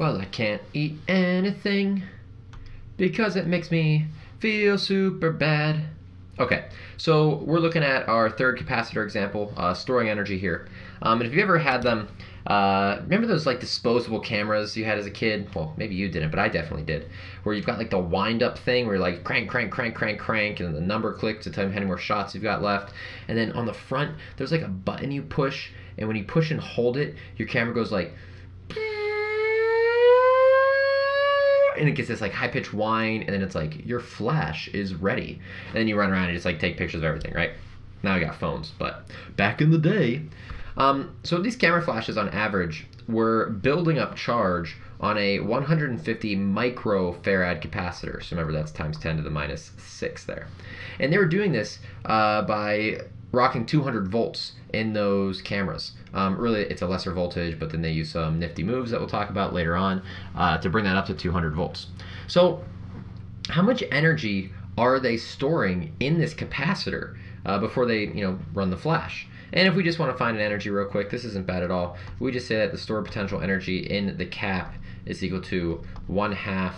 Well, I can't eat anything because it makes me feel super bad. Okay, so we're looking at our third capacitor example, storing energy here. And if you've ever had them, remember those like disposable cameras you had as a kid? Well, maybe you didn't, but I definitely did. Where you've got like the wind-up thing where you're like crank, crank, crank, crank, crank, and then the number clicks to tell you how many more shots you've got left. And then on the front, there's like a button you push, and when you push and hold it, your camera goes like, and it gets this like high-pitched whine, and then it's like your flash is ready, and then you run around and just like take pictures of everything, right? Now we got phones, but back in the day, so these camera flashes on average were building up charge on a 150 microfarad capacitor. So remember, that's times 10 to the minus 6 there, and they were doing this by rocking 200 volts in those cameras. Really, it's a lesser voltage, but then they use some nifty moves that we'll talk about later on to bring that up to 200 volts. So how much energy are they storing in this capacitor before they run the flash? And if we just want to find an energy real quick, this isn't bad at all. We just say that the stored potential energy in the cap is equal to 1/2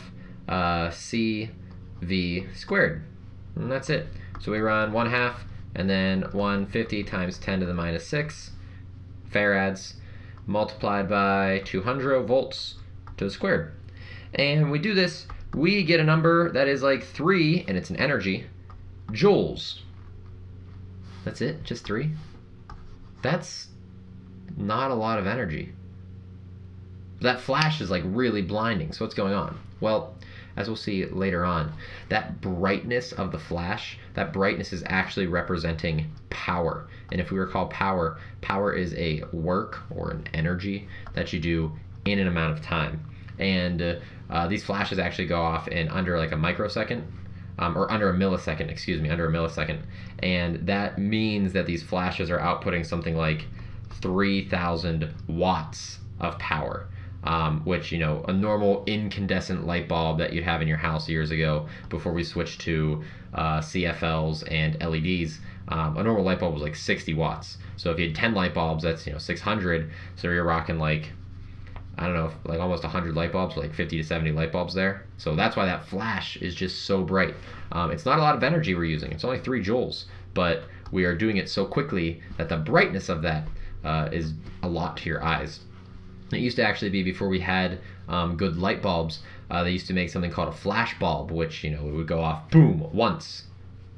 CV squared. And that's it. So we run 1/2 and then 150 times 10 to the minus 6 farads multiplied by 200 volts to the squared. And we do this, we get a number that is like 3, and it's an energy, joules. That's it, just 3? That's not a lot of energy. That flash is like really blinding, so what's going on? Well, as we'll see later on, that brightness of the flash, that brightness is actually representing power. And if we recall power is a work or an energy that you do in an amount of time. And these flashes actually go off in under like a microsecond, or under a millisecond, under a millisecond. And that means that these flashes are outputting something like 3,000 watts of power. Which, a normal incandescent light bulb that you'd have in your house years ago before we switched to CFLs and LEDs, a normal light bulb was like 60 watts. So if you had 10 light bulbs, that's 600. So you're rocking like, I don't know, like almost 100 light bulbs, like 50 to 70 light bulbs there. So that's why that flash is just so bright. It's not a lot of energy we're using. It's only 3 joules, but we are doing it so quickly that the brightness of that is a lot to your eyes. It used to actually be, before we had good light bulbs, they used to make something called a flash bulb, which it would go off boom once,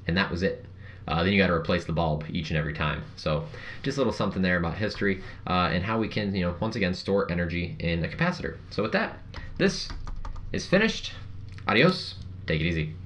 and that was it. Then you got to replace the bulb each and every time. So just a little something there about history and how we can once again store energy in a capacitor. So with that, this is finished. Adios. Take it easy.